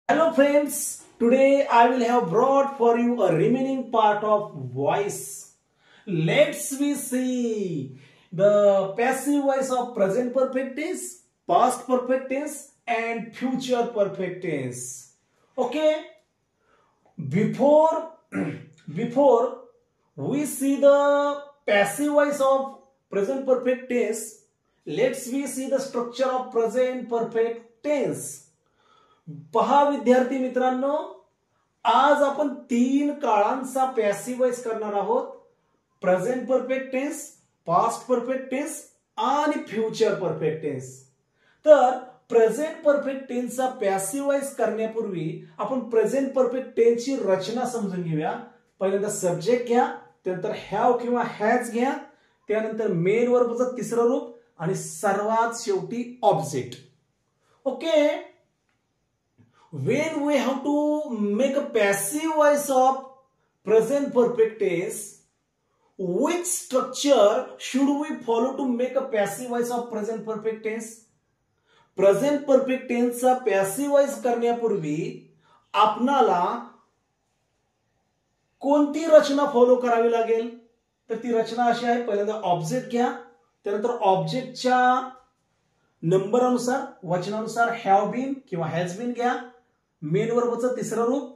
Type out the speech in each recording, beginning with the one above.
Hello friends, today I will have brought for you a remaining part of voice. Let's we see the passive voice of present perfect tense, past perfect tense and future perfect tense. Okay, before before we see the passive voice of present perfect tense, let's we see the structure of present perfect tense. पहा विद्यार्थी मित्रांनो, आज आपण तीन काळांचा passive voice करणार आहोत. Present perfect tense, past perfect tense आणि future perfect tense. तर प्रेझेंट परफेक्ट टेन्सचा पॅसिव्ह वॉइस करण्यापूर्वी आपण प्रेझेंट परफेक्ट टेन्सची रचना समजून घेऊया. पहिल्यांदा सब्जेक्ट घ्या, त्यानंतर हॅव किंवा हॅज घ्या, त्यानंतर मेन वर्बचं तिसरं रूप आणि सर्वात शेवटी object. Okay, when we have to make a passive voice of present perfect tense, which structure should we follow to make a passive voice of present perfect tense? Present perfect tense चा passive voice करण्यापूर्वी आपणाला कोणती रचना follow करावी लागेल? तर ती रचना अशी आहे. पहिल्यांदा ऑब्जेक्ट घ्या, त्यानंतर ऑब्जेक्टच्या नंबर अनुसार वचनानुसार हॅव बीन किंवा हॅज बीन घ्या, मेन वर्बचं तिसरं रूप,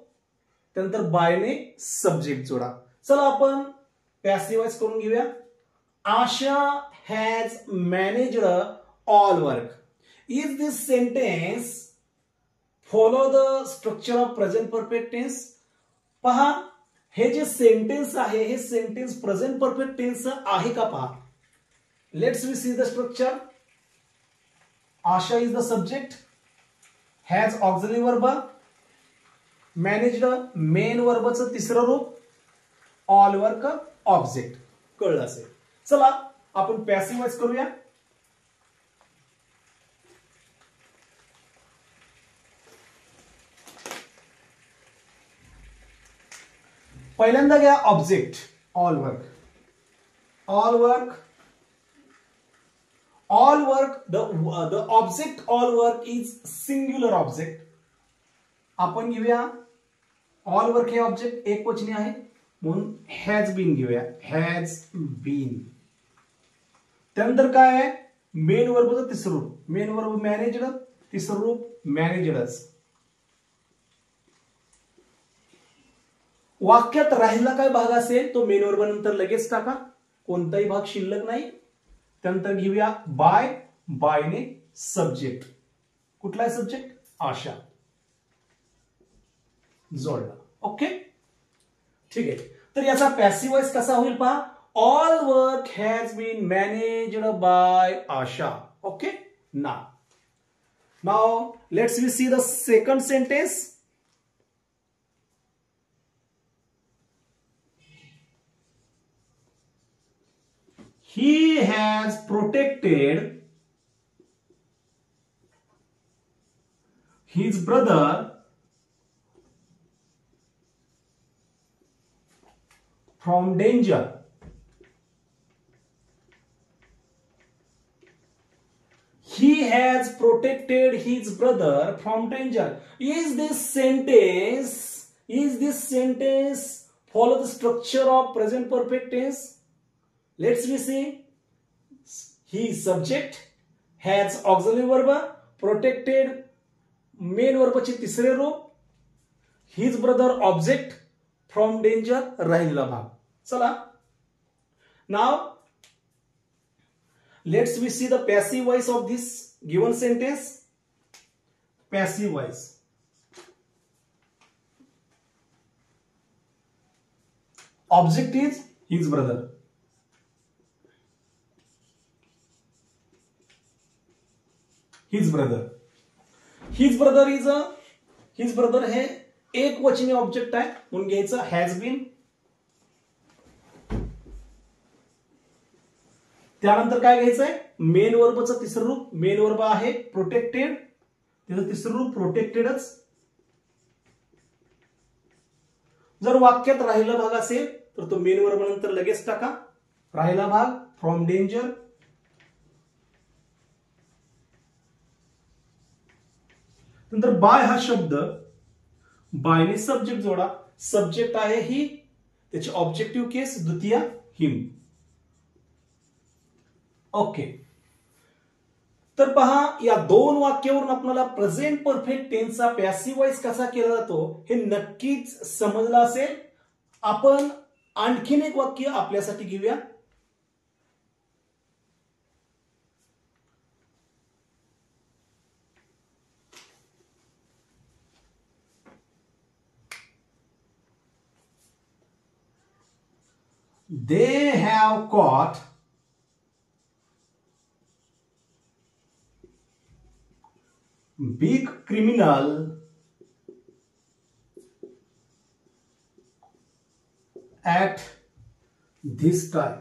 त्यानंतर बायने सब्जेक्ट जोडा. चला आपण पॅसिव्ह वॉइस करून घेऊया. Asha has managed all work. Is this sentence follow the structure of present perfect tense? पहा, हे जे सेंटेन्स आहे हे सेंटेन्स प्रेझेंट परफेक्ट टेन्स आहे का पहा. Let's we see the structure. Asha is the subject, has auxiliary verb, managed main वर्बचं तिसरं रूप, ऑल वर्क ऑब्जेक्ट. कळलं असेल. चला आपण पॅसिव्ह वॉइस करूया. पहिल्यांदा घ्या object all work. All work, all work, the object all work is singular object. आपण घेऊया all work हे ऑब्जेक्ट एक वचनी आहे म्हणून हॅज बीन घेऊया. Has been. त्यानंतर काय आहे? मेन वर्बचं तिसरं रूप. मेन वर्ब मॅनेज्ड, तिसरं रूप मॅनेज्डच. वाक्यात राहिला काय भाग असेल तो मेन वर्ब नंतर लगेच टाका, कोणताही भाग शिल्लक नाही. त्यानंतर घेऊया बाय, बायने सब्जेक्ट. कुठला आहे सब्जेक्ट? आशा. जोडला. ओके, ठीक आहे. तर याचा पॅसिव्ह वॉइस कसा होईल पहा. All work has been managed by Asha. Okay, now let's we see the second sentence. He has protected his brother from danger. He has protected his brother from danger. Is this sentence follow the structure of present perfect tense? Let's we see. He subject, has auxiliary verb, protected main वर्बचे तिसरे रूप, his brother object, from danger राहिलेला भाग. चला, now let's we see the passive voice of this given sentence. Passive voice. Object is his brother. His brother. His brother is a, his brother हे एक वचनी object आहे म्हणून घ्यायचं has been. त्यानंतर काय घ्यायचंय? मेन वर्बचं तिसरं रूप. मेन वर्ब आहे प्रोटेक्टेड, त्याचं तिसरं रूप प्रोटेक्टेडच. जर वाक्यात राहिला भाग असेल तर तो मेन वर्ब नंतर लगेच टाका. राहिला भाग फ्रॉम डेंजर, नंतर बाय हा शब्द बायने सब्जेक्ट जोडा. सब्जेक्ट आहे ही, त्याची ऑब्जेक्टिव्ह केस द्वितीय हिम. ओके. तर पहा, या दोन वाक्यावरून आपल्याला प्रेझेंट परफेक्ट टेन्सचा पॅसिव्ह वॉइस कसा केला जातो हे नक्कीच समजलं असेल. आपण आणखीन एक वाक्य आपल्यासाठी घेऊया. They have caught big criminal at this time.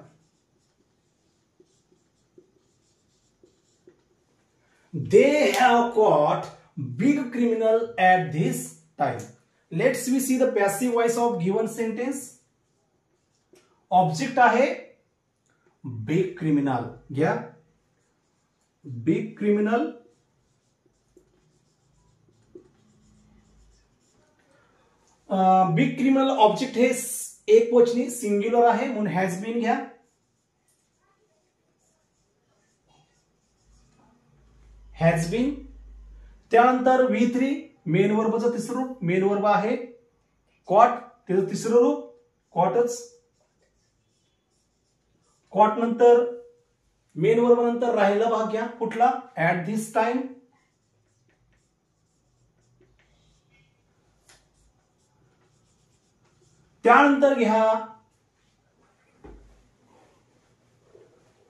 They have caught big criminal at this time. Let's we see the passive voice of given sentence. Object आहे बिग क्रिमिनल. घ्या, big criminal. Big criminal object हे एक वचनी singular आहे म्हणून has been घ्या. Has been. त्यानंतर V3 main वर्बचं तिसरं रूप. मेन वर्ब आहे कॉट, त्याचं तिसरं रूप कॉटच. कॉट नंतर मेन वर्ब नंतर राहिला भाग घ्या कुठला, ऍट धिस टाइम. त्यानंतर घ्या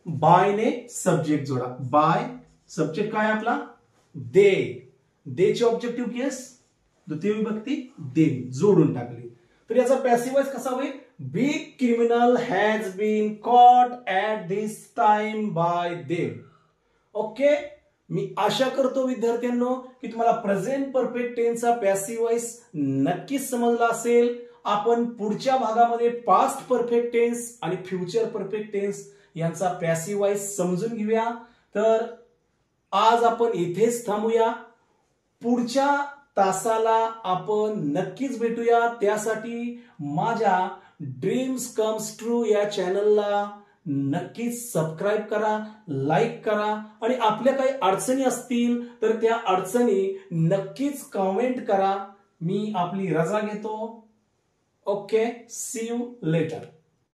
बायने सब्जेक्ट जोडा. बाय सब्जेक्ट काय आपला दे. देची ऑब्जेक्टिव्ह केस द्वितीय विभक्ती दे जोडून टाकली. तर याचा पॅसिव्ह वॉइस कसा होईल, big criminal has been caught at this time by them. Okay. मी आशा करतो विद्यार्थ्यांनो की तुम्हाला प्रेझेंट परफेक्ट टेन्सचा पॅसिव्ह वॉइस नक्कीच समजला असेल. आपण पुढच्या भागामध्ये पास्ट परफेक्ट टेन्स आणि फ्युचर परफेक्ट टेन्स यांचा पॅसिव्ह वॉइस समजून घेऊया. तर आज आपण इथेच थांबूया. पुढच्या तासाला आपण नक्कीच भेटूया. त्यासाठी माझ्या ड्रीम्स कम्स ट्रू या चॅनलला नक्कीच सबस्क्राईब करा, लाईक करा आणि आपल्या काही अडचणी असतील तर त्या अडचणी नक्कीच कमेंट करा. मी आपली रजा घेतो. Okay, see you letter.